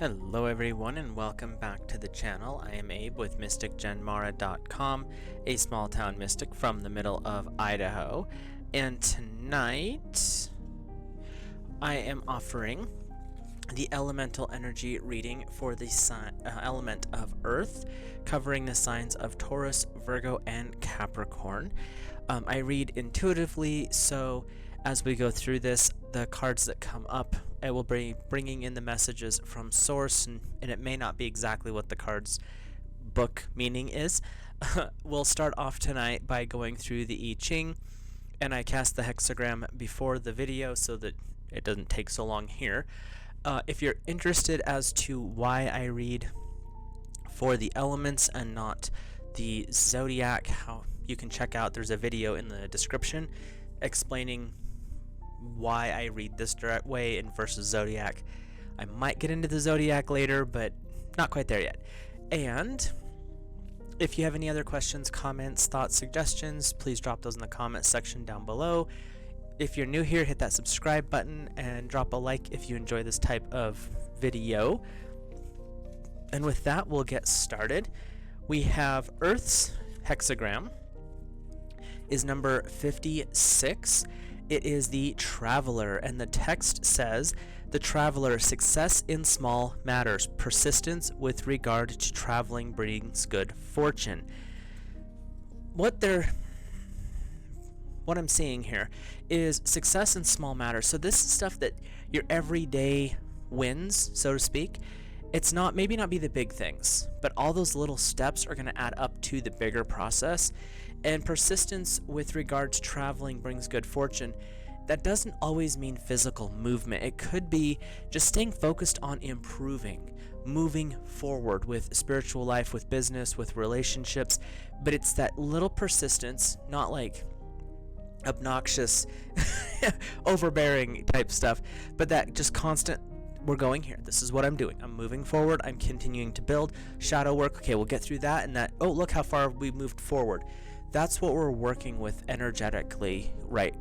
Hello everyone and welcome back to the channel. I am Abe with MysticGenmara.com, a small town mystic from the middle of Idaho. And tonight I am offering the elemental energy reading for the element of Earth, covering the signs of Taurus, Virgo, and Capricorn. I read intuitively, so as we go through this, the cards that come up, I will be bringing in the messages from source, and it may not be exactly what the card's book meaning is. We'll start off tonight by going through the I-ching, and I cast the hexagram before the video so that it doesn't take so long here. If you're interested as to why I read for the elements and not the zodiac, how you can check out, there's a video in the description explaining why I read this direct way and versus zodiac. I might get into the zodiac later, but not quite there yet. And if you have any other questions, comments, thoughts, suggestions, please drop those in the comments section down below. If you're new here, hit that subscribe button and drop a like if you enjoy this type of video. And with that, we'll get started. We have Earth's hexagram is number 56. It is the Traveler, and the text says, the Traveler, success in small matters, persistence with regard to traveling brings good fortune. What I'm seeing here is success in small matters. So this is stuff that your everyday wins, so to speak. It's not, maybe not be the big things, but all those little steps are going to add up to the bigger process. And persistence with regard to traveling brings good fortune. That doesn't always mean physical movement. It could be just staying focused on improving, moving forward with spiritual life, with business, with relationships. But it's that little persistence, not like obnoxious, overbearing type stuff, but that just constant, we're going here. This is what I'm doing. I'm moving forward. I'm continuing to build. Shadow work. Okay, we'll get through that and that. Oh, look how far we moved forward. That's what we're working with energetically, right,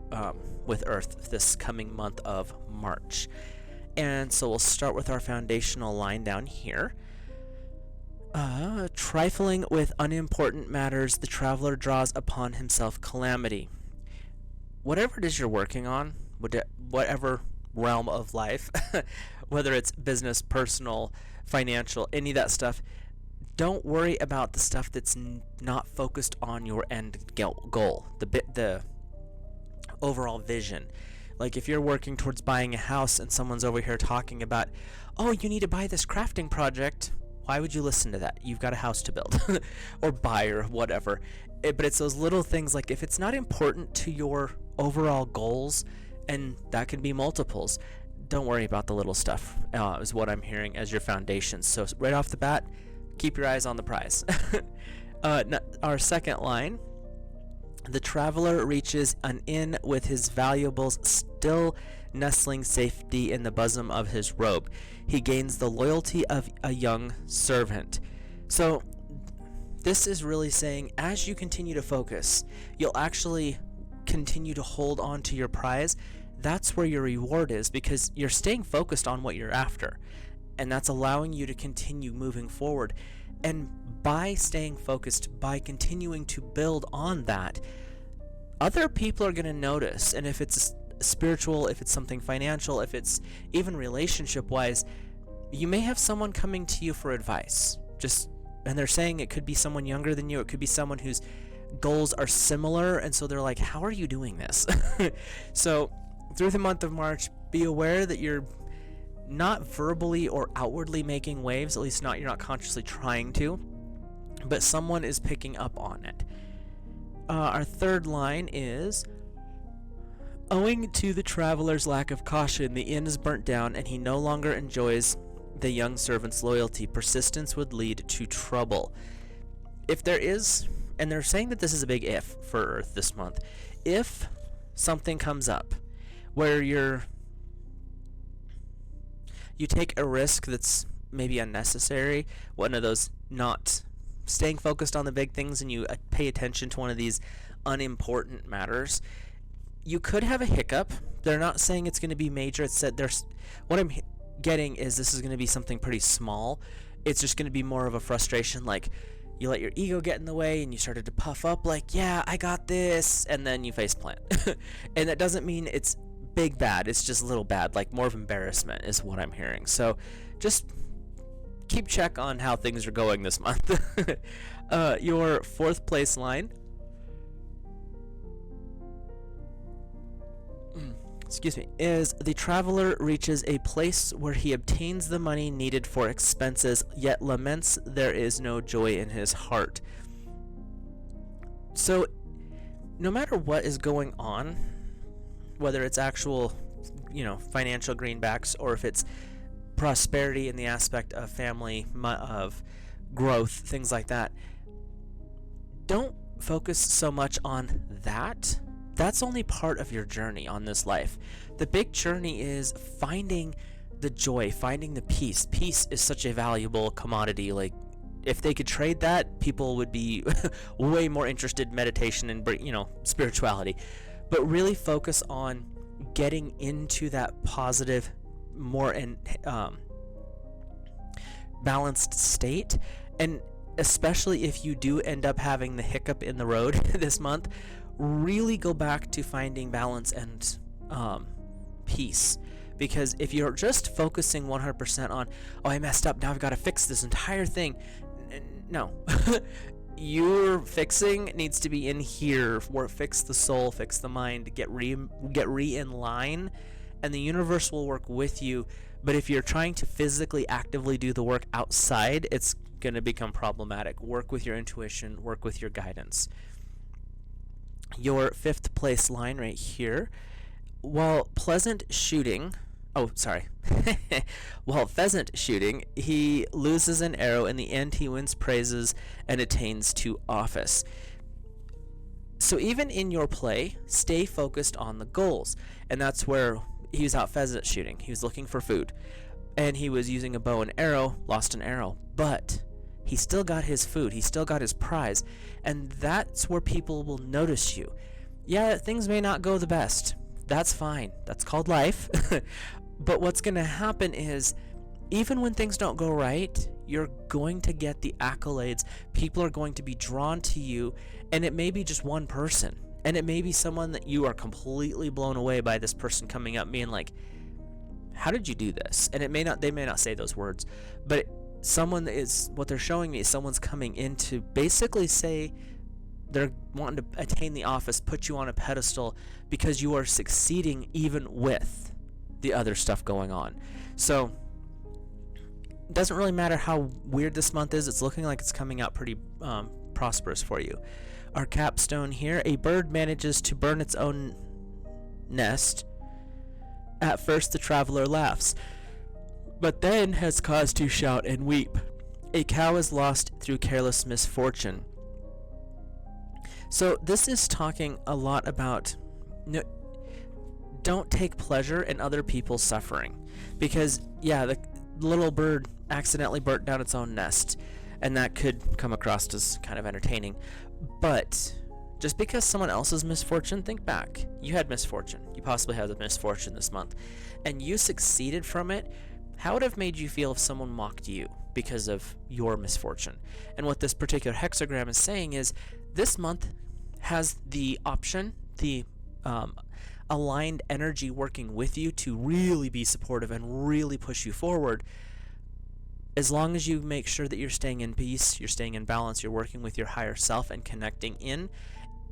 with Earth this coming month of March. And so we'll start with our foundational line down here. Trifling with unimportant matters, the traveler draws upon himself calamity. Whatever it is you're working on, whatever realm of life, whether it's business, personal, financial, any of that stuff, don't worry about the stuff that's not focused on your end goal, the overall vision. Like if you're working towards buying a house and someone's over here talking about, oh, you need to buy this crafting project, why would you listen to that? You've got a house to build or buy or whatever. But it's those little things, like if it's not important to your overall goals, and that can be multiples, don't worry about the little stuff, is what I'm hearing as your foundation. So right off the bat, keep your eyes on the prize. Our second line, the traveler reaches an inn with his valuables still nestling safety in the bosom of his robe. He gains the loyalty of a young servant. So this is really saying, as you continue to focus, you'll actually continue to hold on to your prize. That's where your reward is, because you're staying focused on what you're after. And that's allowing you to continue moving forward. And by staying focused, by continuing to build on that, other people are going to notice. And if it's spiritual, if it's something financial, if it's even relationship-wise, you may have someone coming to you for advice. And they're saying it could be someone younger than you. It could be someone whose goals are similar. And so they're like, how are you doing this? So through the month of March, be aware that you're not verbally or outwardly making waves, at least you're not consciously trying to, but someone is picking up on it. Our third line is, owing to the traveler's lack of caution, the inn is burnt down and he no longer enjoys the young servant's loyalty. Persistence would lead to trouble. If there is, and they're saying that this is a big if for Earth this month, if something comes up where you take a risk that's maybe unnecessary, one of those not staying focused on the big things, and you pay attention to one of these unimportant matters, you could have a hiccup. They're not saying it's going to be major. It's that there's what I'm getting is this is going to be something pretty small. It's just going to be more of a frustration, like you let your ego get in the way and you started to puff up like, yeah, I got this, and then you face plant. And that doesn't mean it's big bad, it's just little bad, like more of embarrassment is what I'm hearing. So just keep check on how things are going this month. Your fourth place line, excuse me, is the traveler reaches a place where he obtains the money needed for expenses, yet laments there is no joy in his heart. So no matter what is going on, whether it's actual, financial greenbacks, or if it's prosperity in the aspect of family, of growth, things like that, don't focus so much on that. That's only part of your journey on this life. The big journey is finding the joy, finding the peace. Peace is such a valuable commodity. Like, if they could trade that, people would be way more interested in meditation and, spirituality. But really focus on getting into that positive, more balanced state. And especially if you do end up having the hiccup in the road this month, really go back to finding balance and peace. Because if you're just focusing 100% on, oh, I messed up, now I've got to fix this entire thing, no. Your fixing needs to be in here, where fix the soul, fix the mind, get re in line, and the universe will work with you. But if you're trying to physically actively do the work outside, it's going to become problematic. Work with your intuition, work with your guidance. Your fifth place line right here, while pheasant shooting, he loses an arrow. In the end, he wins praises and attains to office. So even in your play, stay focused on the goals. And that's where he was out pheasant shooting. He was looking for food. And he was using a bow and arrow, lost an arrow. But he still got his food. He still got his prize. And that's where people will notice you. Yeah, things may not go the best. That's fine. That's called life. But what's going to happen is, even when things don't go right, you're going to get the accolades. People are going to be drawn to you, and it may be just one person. And it may be someone that you are completely blown away by, this person coming up being like, how did you do this? And they may not say those words, but what they're showing me is someone's coming in to basically say they're wanting to attain the office, put you on a pedestal because you are succeeding even with the other stuff going on. So it doesn't really matter how weird this month is. It's looking like it's coming out pretty prosperous for you. Our capstone here, a bird manages to burn its own nest. At first the traveler laughs, but then has cause to shout and weep. A cow is lost through careless misfortune. So this is talking a lot about don't take pleasure in other people's suffering. Because, yeah, the little bird accidentally burnt down its own nest, and that could come across as kind of entertaining. But just because someone else's misfortune, think back. You had misfortune. You possibly had a misfortune this month, and you succeeded from it. How would it have made you feel if someone mocked you because of your misfortune? And what this particular hexagram is saying is, this month has the option, the aligned energy working with you to really be supportive and really push you forward. As long as you make sure that you're staying in peace, you're staying in balance, you're working with your higher self and connecting in,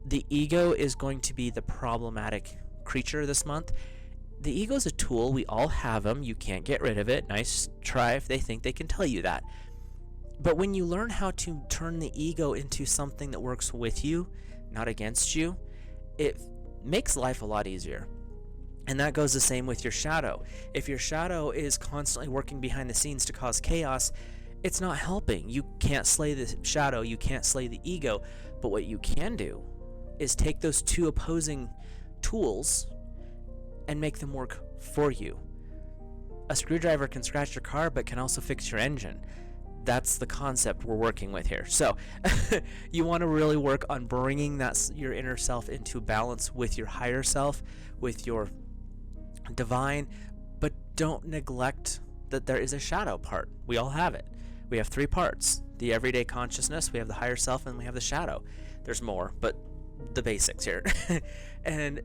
the ego is going to be the problematic creature this month. The ego is a tool. We all have them. You can't get rid of it. Nice try if they think they can tell you that. But when you learn how to turn the ego into something that works with you, not against you, it makes life a lot easier. And that goes the same with your shadow. If your shadow is constantly working behind the scenes to cause chaos, it's not helping. You can't slay the shadow, you can't slay the ego. But what you can do is take those two opposing tools and make them work for you. A screwdriver can scratch your car, but can also fix your engine. That's the concept we're working with here. So you want to really work on bringing your inner self into balance with your higher self, with your divine, but don't neglect that there is a shadow part. We all have it. We have 3 parts: the everyday consciousness, we have the higher self, and we have the shadow. There's more, but the basics here. And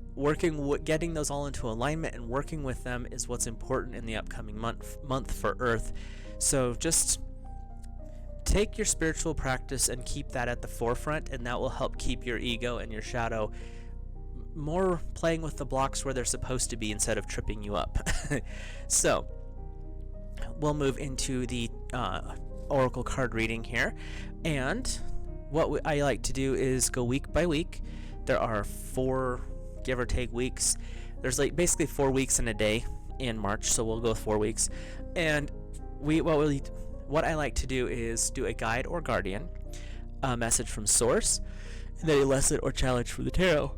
getting those all into alignment and working with them is what's important in the upcoming month for Earth. So just take your spiritual practice and keep that at the forefront, and that will help keep your ego and your shadow more playing with the blocks where they're supposed to be instead of tripping you up. So we'll move into the oracle card reading here, and what I like to do is go week by week. There are 4 give or take weeks. There's like basically 4 weeks in a day in March, so we'll go 4 weeks. And what I like to do is do a guide or guardian, a message from source, and then a lesson or challenge from the tarot.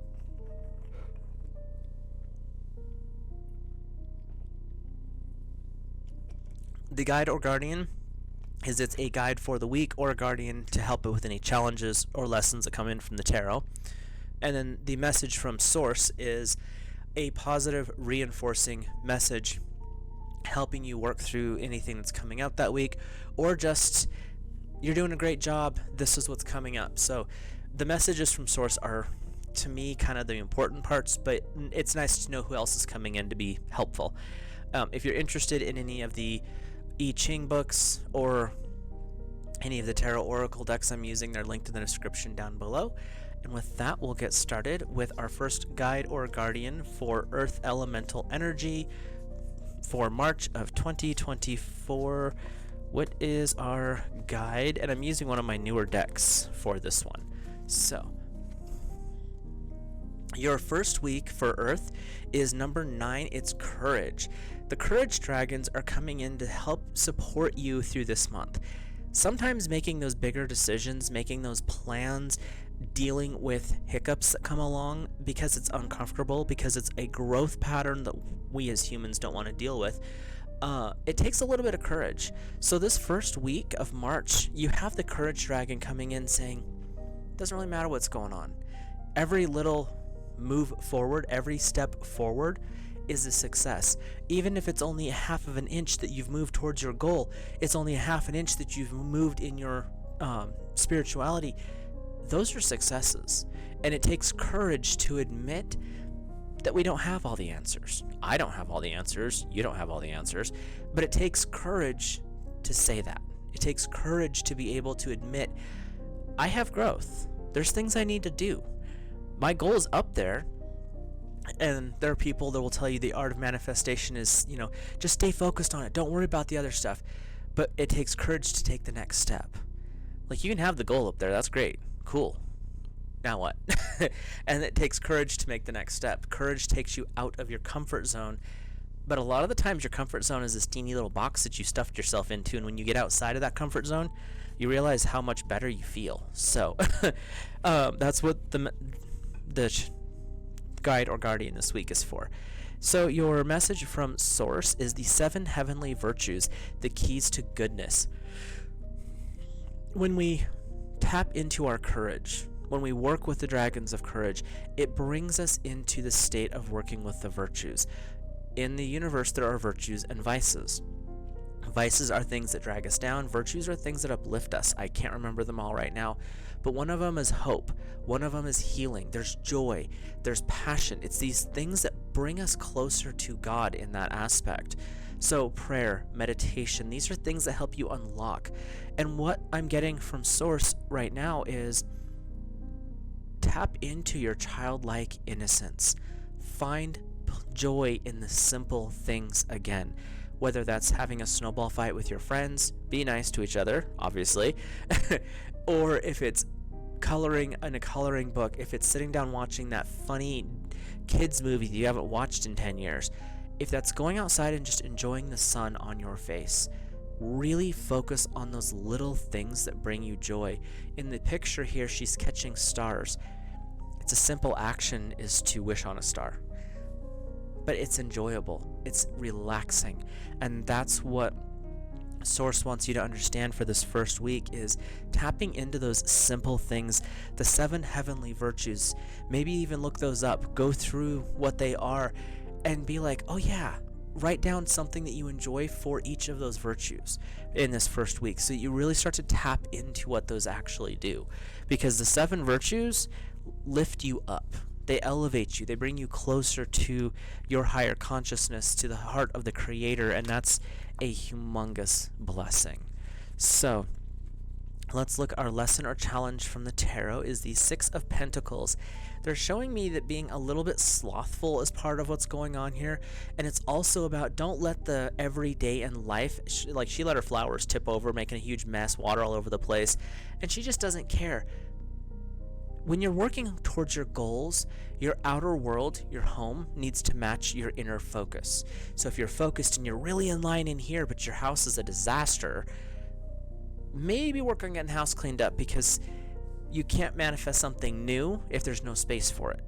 The guide or guardian it's a guide for the week, or a guardian to help it with any challenges or lessons that come in from the tarot. And then the message from source is a positive, reinforcing message helping you work through anything that's coming out that week, or just you're doing a great job, this is what's coming up. So the messages from source are, to me, kind of the important parts, but it's nice to know who else is coming in to be helpful. If you're interested in any of the I-ching books or any of the tarot oracle decks I'm using, they're linked in the description down below. And with that, we'll get started with our first guide or guardian for Earth Elemental Energy for March of 2024. What is our guide? And I'm using one of my newer decks for this one. So your first week for Earth is number 9. It's Courage. The Courage Dragons are coming in to help support you through this month. Sometimes making those bigger decisions, making those plans, dealing with hiccups that come along because it's uncomfortable, because it's a growth pattern that we as humans don't want to deal with, it takes a little bit of courage. So this first week of March, you have the Courage Dragon coming in saying, it doesn't really matter what's going on. Every little move forward, every step forward is a success. Even if it's only a half of an inch that you've moved towards your goal, it's only a half an inch that you've moved in your spirituality. Those are successes. And it takes courage to admit that we don't have all the answers. I don't have all the answers. You don't have all the answers. But it takes courage to say that. It takes courage to be able to admit, I have growth. There's things I need to do. My goal is up there. And there are people that will tell you the art of manifestation is, just stay focused on it. Don't worry about the other stuff. But it takes courage to take the next step. Like, you can have the goal up there. That's great. Cool. Now what? And it takes courage to make the next step. Courage takes you out of your comfort zone. But a lot of the times your comfort zone is this teeny little box that you stuffed yourself into. And when you get outside of that comfort zone, you realize how much better you feel. So that's what the guide or guardian this week is for. So your message from source is the 7 heavenly virtues, the keys to goodness. When we tap into our courage, when we work with the dragons of courage, it brings us into the state of working with the virtues. In the universe, there are virtues and vices. Vices are things that drag us down. Virtues are things that uplift us. I can't remember them all right now, but one of them is hope. One of them is healing. There's joy. There's passion. It's these things that bring us closer to God in that aspect. So prayer, meditation, these are things that help you unlock. And what I'm getting from source right now is tap into your childlike innocence. Find joy in the simple things again. Whether that's having a snowball fight with your friends, be nice to each other, obviously, or if it's coloring in a coloring book, if it's sitting down watching that funny kids movie that you haven't watched in 10 years, if that's going outside and just enjoying the sun on your face, really focus on those little things that bring you joy. In the picture here, she's catching stars. It's a simple action is to wish on a star. But it's enjoyable, it's relaxing, and that's what Source wants you to understand for this first week is tapping into those simple things, the 7 heavenly virtues. Maybe even look those up, go through what they are, and be like, oh yeah, write down something that you enjoy for each of those virtues in this first week, so you really start to tap into what those actually do, because the 7 virtues lift you up. They elevate you. They bring you closer to your higher consciousness, to the heart of the Creator, and that's a humongous blessing. So let's look. Our lesson or challenge from the tarot is the 6 of Pentacles. They're showing me that being a little bit slothful is part of what's going on here, and it's also about don't let the everyday in life, like she let her flowers tip over, making a huge mess, water all over the place, and she just doesn't care. When you're working towards your goals, your outer world, your home, needs to match your inner focus. So if you're focused and you're really in line in here, but your house is a disaster, maybe work on getting the house cleaned up, because you can't manifest something new if there's no space for it.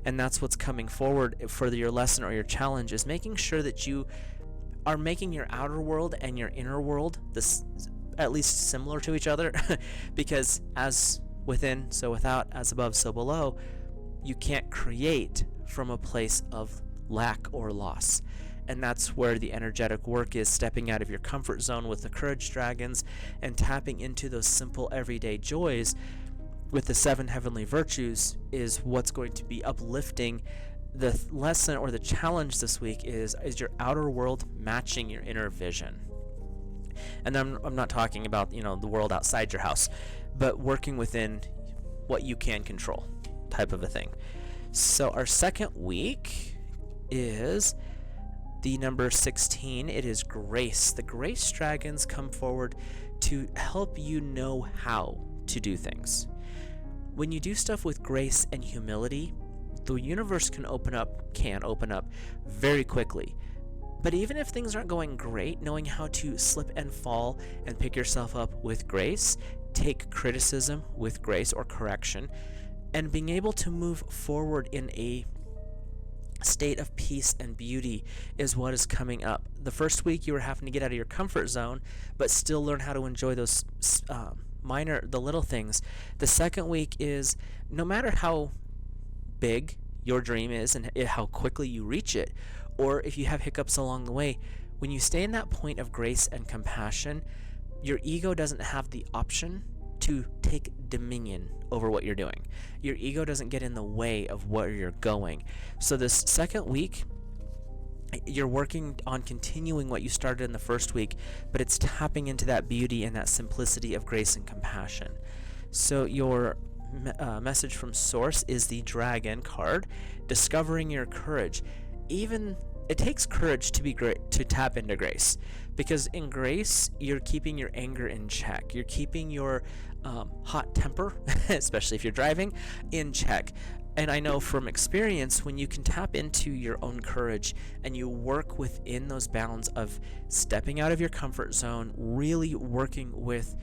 And that's what's coming forward for your lesson or your challenge, is making sure that you are making your outer world and your inner world this at least similar to each other, because as within, so without, as above, so below, you can't create from a place of lack or loss. And that's where the energetic work is, stepping out of your comfort zone with the courage dragons and tapping into those simple everyday joys with the 7 heavenly virtues is what's going to be uplifting. The lesson or the challenge this week is your outer world matching your inner vision. And I'm not talking about, the world outside your house, but working within what you can control, type of a thing. So our second week is the number 16. It is grace. The grace dragons come forward to help you know how to do things. When you do stuff with grace and humility, the universe can open up very quickly. But even if things aren't going great, knowing how to slip and fall and pick yourself up with grace, take criticism with grace or correction, and being able to move forward in a state of peace and beauty is what is coming up. The first week you were having to get out of your comfort zone, but still learn how to enjoy those the little things. The second week is, no matter how big your dream is and how quickly you reach it, or if you have hiccups along the way, when you stay in that point of grace and compassion, your ego doesn't have the option to take dominion over what you're doing. Your ego doesn't get in the way of where you're going. So this second week, you're working on continuing what you started in the first week, but it's tapping into that beauty and that simplicity of grace and compassion. So your message from Source is the Dragon card, discovering your courage. Even it takes courage to be great, to tap into grace, because in grace you're keeping your anger in check. You're keeping your hot temper, especially if you're driving, in check. And I know from experience, when you can tap into your own courage and you work within those bounds of stepping out of your comfort zone, really working with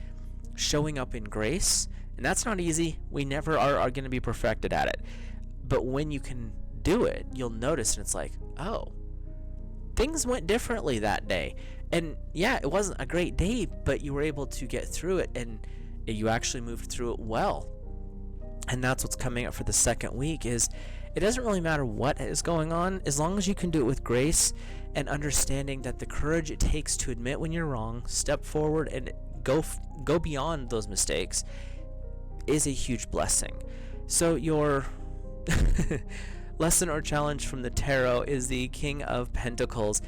showing up in grace, and that's not easy. We never are going to be perfected at it. But when you can do it, you'll notice, and it's like, oh, things went differently that day. And yeah, it wasn't a great day, but you were able to get through it, and you actually moved through it well. And that's what's coming up for the second week, is it doesn't really matter what is going on, as long as you can do it with grace and understanding that the courage it takes to admit when you're wrong, step forward and go beyond those mistakes is a huge blessing. So your lesson or challenge from the tarot is the King of Pentacles.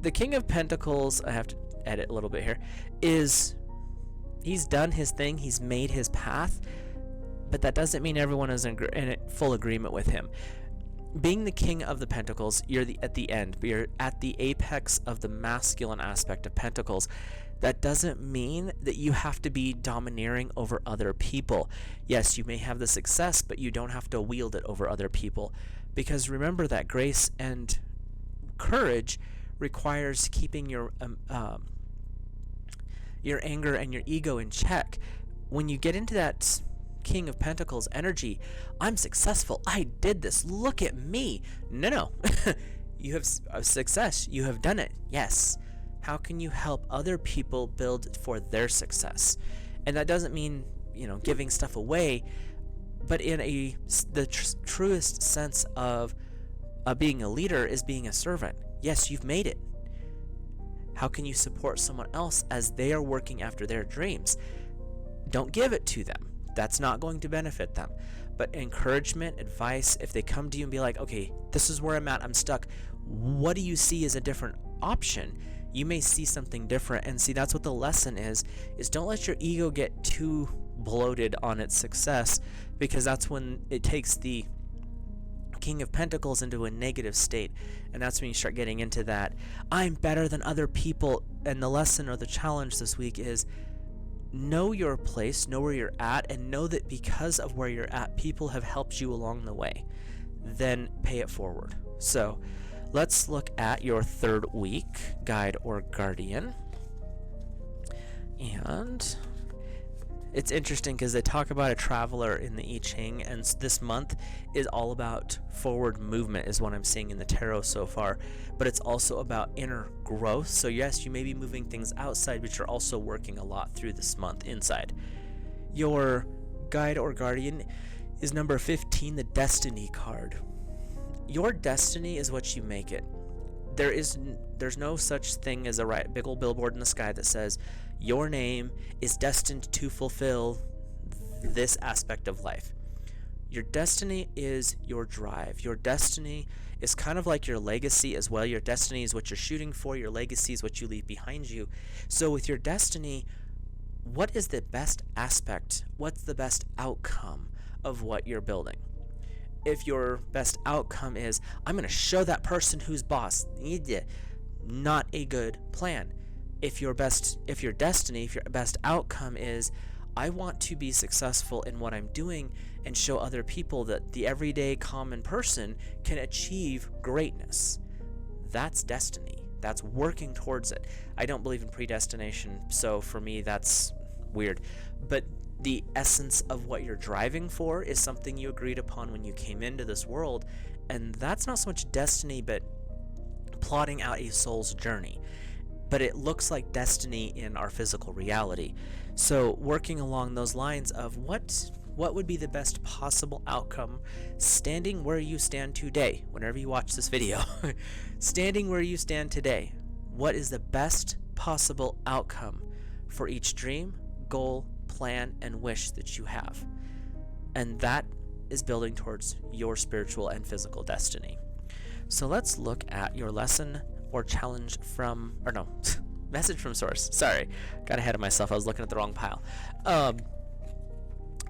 The King of Pentacles, I have to edit a little bit here, he's done his thing, he's made his path, but that doesn't mean everyone is in full agreement with him. Being the King of the Pentacles, you're at the end, but you're at the apex of the masculine aspect of Pentacles. That doesn't mean that you have to be domineering over other people. Yes, you may have the success, but you don't have to wield it over other people. Because remember that grace and courage requires keeping your anger and your ego in check. When you get into that King of Pentacles energy, I'm successful, I did this, look at me. No. You have success, you have done it, yes. How can you help other people build for their success? And that doesn't mean, giving stuff away, but in the truest sense of being a leader is being a servant, Yes, you've made it. How can you support someone else as they are working after their dreams? Don't give it to them. That's not going to benefit them. But encouragement, advice, if they come to you and be like, okay, this is where I'm at, I'm stuck. What do you see as a different option? You may see something different. And see, that's what the lesson is don't let your ego get too bloated on its success, because that's when it takes the King of Pentacles into a negative state, and that's when you start getting into that I'm better than other people. And the lesson or the challenge this week is know your place, know where you're at, and know that because of where you're at, people have helped you along the way. Then pay it forward. So let's look at your third week guide or guardian. And it's interesting because they talk about a traveler in the I-ching, and this month is all about forward movement is what I'm seeing in the tarot so far, but it's also about inner growth. So yes, you may be moving things outside, but you're also working a lot through this month inside. Your guide or guardian is number 15, the Destiny card. Your destiny is what you make it. There's no such thing as a big old billboard in the sky that says your name is destined to fulfill this aspect of life. Your destiny is your drive. Your destiny is kind of like your legacy as well. Your destiny is what you're shooting for. Your legacy is what you leave behind you. So with your destiny, what is the best aspect? What's the best outcome of what you're building? If your best outcome is, I'm going to show that person who's boss, not a good plan. If your best outcome is, I want to be successful in what I'm doing and show other people that the everyday common person can achieve greatness. That's destiny. That's working towards it. I don't believe in predestination, so for me that's weird. But the essence of what you're driving for is something you agreed upon when you came into this world, and that's not so much destiny, but plotting out a soul's journey. But it looks like destiny in our physical reality. So working along those lines of what would be the best possible outcome standing where you stand today, whenever you watch this video, standing where you stand today, what is the best possible outcome for each dream, goal, plan, and wish that you have? And that is building towards your spiritual and physical destiny. So let's look at your lesson or challenge from, or no, message from source. Sorry, got ahead of myself. I was looking at the wrong pile.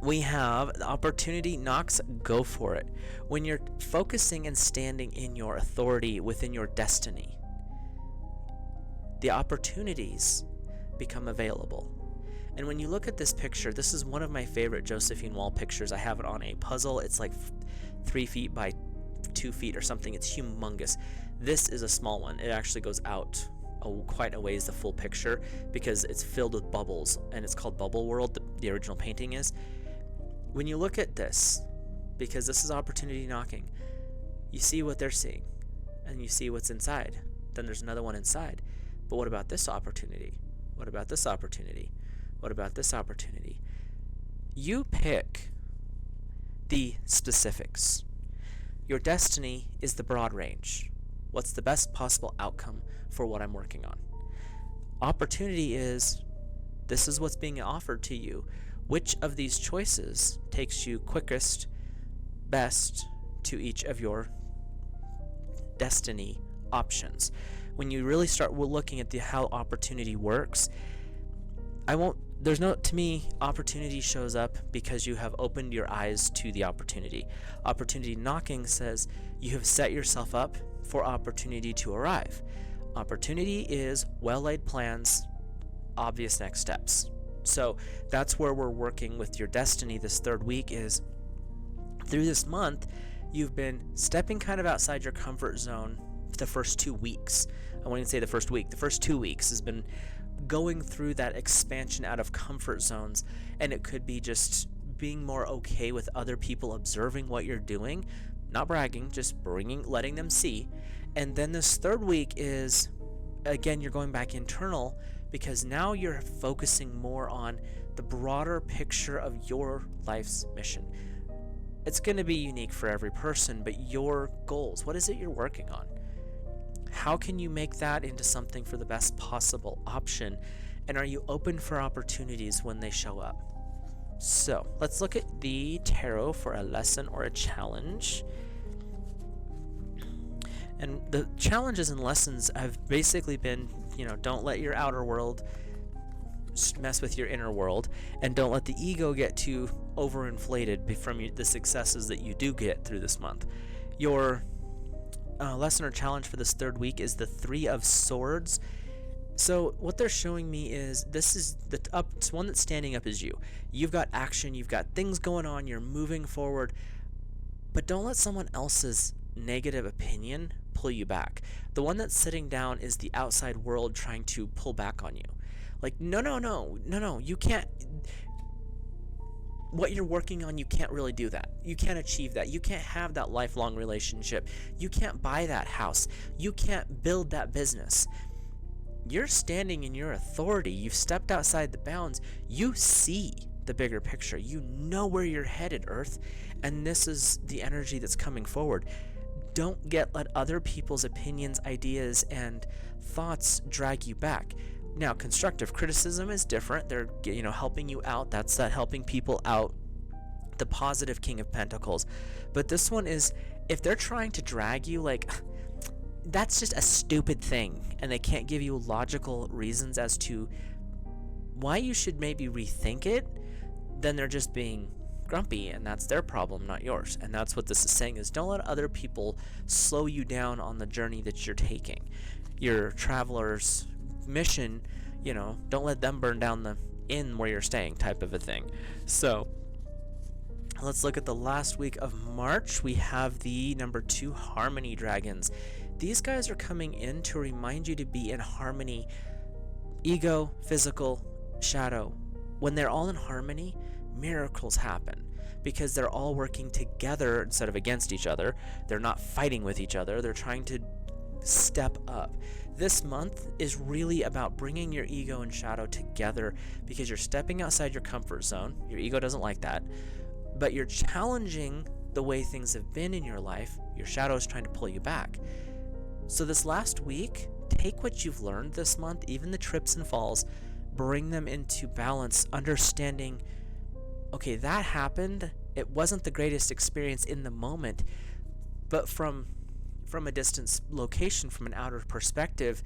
We have the opportunity knocks, go for it. When you're focusing and standing in your authority within your destiny, the opportunities become available. And when you look at this picture, this is one of my favorite Josephine Wall pictures. I have it on a puzzle. It's like 3 feet by 2 feet or something. It's humongous. This is a small one. It actually goes out quite a ways, the full picture, because it's filled with bubbles, and it's called Bubble World, the original painting is. When you look at this, because this is opportunity knocking, you see what they're seeing, and you see what's inside. Then there's another one inside. But what about this opportunity? What about this opportunity? What about this opportunity? You pick the specifics. Your destiny is the broad range. What's the best possible outcome for what I'm working on? Opportunity is, this is what's being offered to you. Which of these choices takes you quickest, best to each of your destiny options? When you really start looking at how opportunity works, to me, opportunity shows up because you have opened your eyes to the opportunity. Opportunity knocking says you have set yourself up for opportunity to arrive. Opportunity is well-laid plans, obvious next steps. So that's where we're working with your destiny this third week is, through this month, you've been stepping kind of outside your comfort zone the first 2 weeks. I won't even say the first week. The first 2 weeks has been going through that expansion out of comfort zones, and it could be just being more okay with other people observing what you're doing, not bragging, just letting them see. And then this third week is, again, you're going back internal, because now you're focusing more on the broader picture of your life's mission. It's going to be unique for every person, but your goals, what is it you're working on? How can you make that into something for the best possible option? And are you open for opportunities when they show up? So let's look at the tarot for a lesson or a challenge. And the challenges and lessons have basically been, don't let your outer world mess with your inner world, and don't let the ego get too overinflated from the successes that you do get through this month. Your lesson or challenge for this third week is the Three of Swords. So what they're showing me is this is the one that's standing up is you. You've got action, you've got things going on, you're moving forward, but don't let someone else's negative opinion pull you back. The one that's sitting down is the outside world trying to pull back on you. Like, no, you can't. What you're working on, you can't really do that. You can't achieve that. You can't have that lifelong relationship. You can't buy that house. You can't build that business. You're standing in your authority. You've stepped outside the bounds. You see the bigger picture. You know where you're headed, Earth. And this is the energy that's coming forward. Don't let other people's opinions, ideas, and thoughts drag you back. Now, constructive criticism is different. They're, helping you out. That's that helping people out. The positive King of Pentacles. But this one is, if they're trying to drag you, like, that's just a stupid thing, and they can't give you logical reasons as to why you should maybe rethink it, then they're just being grumpy, and that's their problem, not yours. And that's what this is saying, is don't let other people slow you down on the journey that you're taking. Your traveler's mission, don't let them burn down the inn where you're staying, type of a thing. So let's look at the last week of March. We have the number 2 Harmony Dragons. These guys are coming in to remind you to be in harmony. Ego, physical, shadow. When they're all in harmony, miracles happen because they're all working together instead of against each other. They're not fighting with each other. They're trying to step up. This month is really about bringing your ego and shadow together because you're stepping outside your comfort zone. Your ego doesn't like that, but you're challenging the way things have been in your life. Your shadow is trying to pull you back. So this last week, take what you've learned this month, even the trips and falls, bring them into balance, understanding, okay, that happened. It wasn't the greatest experience in the moment, but from a distance location, from an outer perspective,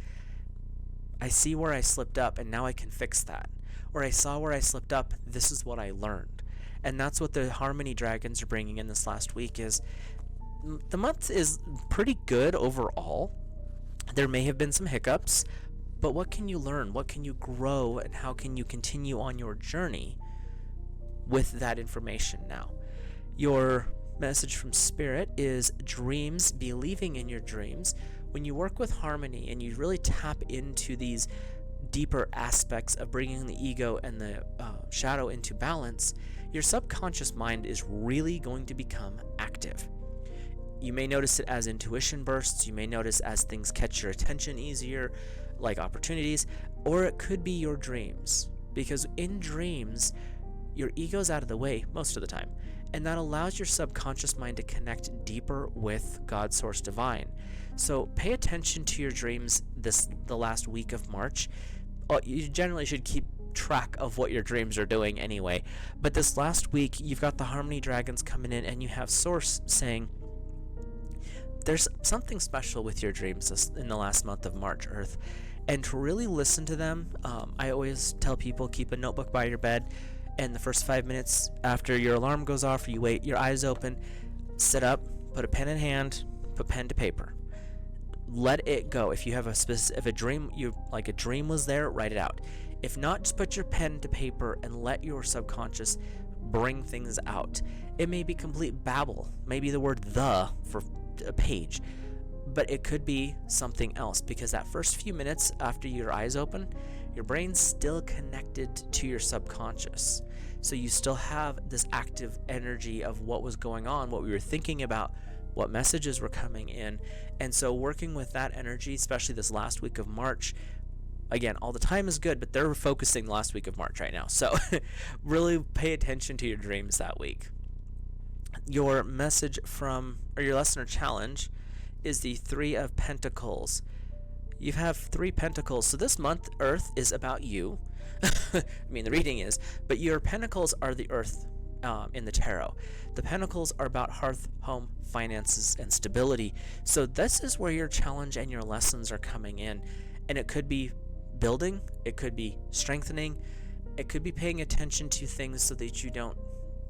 I see where I slipped up and now I can fix that. Or I saw where I slipped up, this is what I learned. And that's what the Harmony Dragons are bringing in this last week. Is the month is pretty good overall. There may have been some hiccups, but what can you learn? What can you grow? And how can you continue on your journey with that information now? Your message from Spirit is dreams, believing in your dreams. When you work with harmony and you really tap into these deeper aspects of bringing the ego and the shadow into balance, your subconscious mind is really going to become active. You may notice it as intuition bursts, you may notice as things catch your attention easier, like opportunities, or it could be your dreams. Because in dreams, your ego's out of the way most of the time, and that allows your subconscious mind to connect deeper with God, Source, Divine. So pay attention to your dreams the last week of March. You generally should keep track of what your dreams are doing anyway, but this last week you've got the Harmony Dragons coming in, and you have Source saying there's something special with your dreams in the last month of March, Earth, and to really listen to them. I always tell people, keep a notebook by your bed, and the first 5 minutes after your alarm goes off, or you wait, your eyes open, sit up, put a pen in hand, put pen to paper. Let it go. If you have if a dream, a dream was there, write it out. If not, just put your pen to paper and let your subconscious bring things out. It may be complete babble, maybe the word "the" for a page, but it could be something else, because that first few minutes after your eyes open, your brain's still connected to your subconscious. So you still have this active energy of what was going on, what we were thinking about, what messages were coming in. And so working with that energy, especially this last week of March, again, all the time is good, but they're focusing the last week of March right now. So really pay attention to your dreams that week. Your message your lesson or challenge is the Three of Pentacles. You have 3 pentacles. So this month, Earth is about you. I mean, the reading is, but your pentacles are the Earth in the tarot. The pentacles are about hearth, home, finances, and stability. So this is where your challenge and your lessons are coming in. And it could be building, it could be strengthening, it could be paying attention to things so that you don't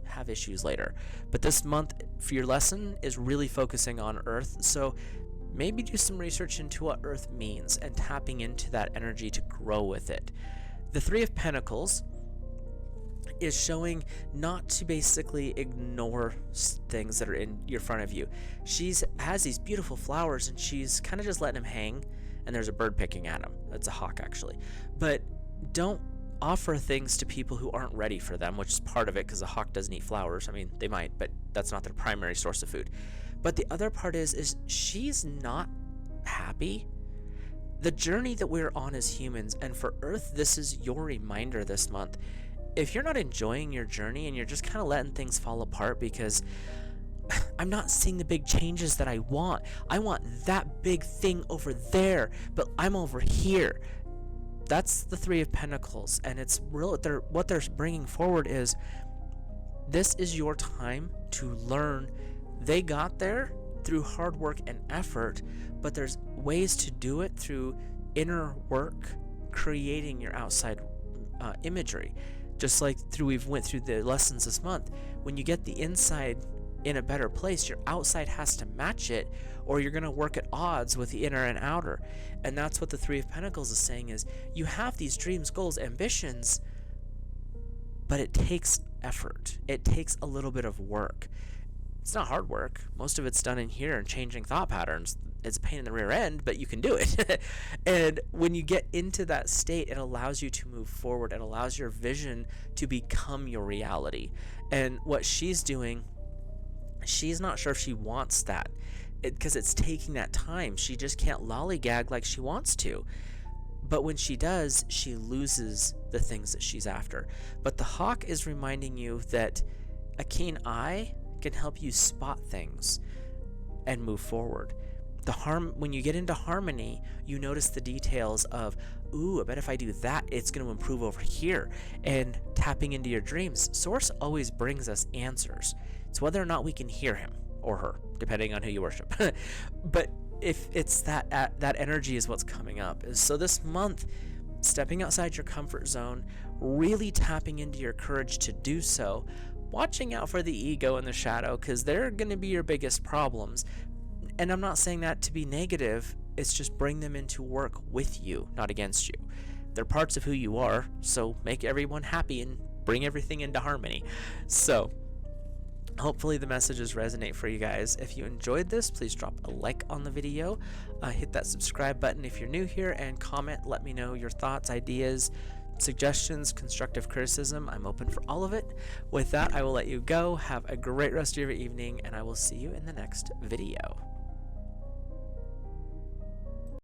have issues later. But this month, for your lesson, is really focusing on Earth. So maybe do some research into what Earth means and tapping into that energy to grow with it. The Three of Pentacles is showing not to basically ignore things that are in your front of you. Has these beautiful flowers and she's kind of just letting them hang, and there's a bird picking at them. It's a hawk actually. But don't offer things to people who aren't ready for them, which is part of it because a hawk doesn't eat flowers. I mean, they might, but that's not their primary source of food. But the other part is she's not happy. The journey that we're on as humans, and for Earth, this is your reminder this month. If you're not enjoying your journey and you're just kind of letting things fall apart because I'm not seeing the big changes that I want that big thing over there, but I'm over here. That's the Three of Pentacles, and it's real. What they're bringing forward is this is your time to learn. They got there through hard work and effort, but there's ways to do it through inner work, creating your outside imagery. Just like we've went through the lessons this month. When you get the inside in a better place, your outside has to match it, or you're going to work at odds with the inner and outer. And that's what the Three of Pentacles is saying is you have these dreams, goals, ambitions, but it takes effort. It takes a little bit of work. It's not hard work. Most of it's done in here and changing thought patterns. It's a pain in the rear end, but you can do it. And when you get into that state, it allows you to move forward. It allows your vision to become your reality. And what she's doing, she's not sure if she wants that because it's taking that time. She just can't lollygag like she wants to. But when she does, she loses the things that she's after. But the hawk is reminding you that a keen eye can help you spot things and move forward. When you get into harmony, you notice the details of, ooh, I bet if I do that, it's going to improve over here. And tapping into your dreams, Source always brings us answers. It's whether or not we can hear him or her, depending on who you worship. But if it's that energy is what's coming up. So this month, stepping outside your comfort zone, really tapping into your courage to do so, watching out for the ego and the shadow, because they're going to be your biggest problems. And I'm not saying that to be negative, it's just bring them into work with you, not against you. They're parts of who you are, so make everyone happy and bring everything into harmony. So hopefully the messages resonate for you guys. If you enjoyed this, please drop a like on the video, hit that subscribe button if you're new here, and comment. Let me know your thoughts, ideas, suggestions, constructive criticism. I'm open for all of it. With that, I will let you go. Have a great rest of your evening, and I will see you in the next video.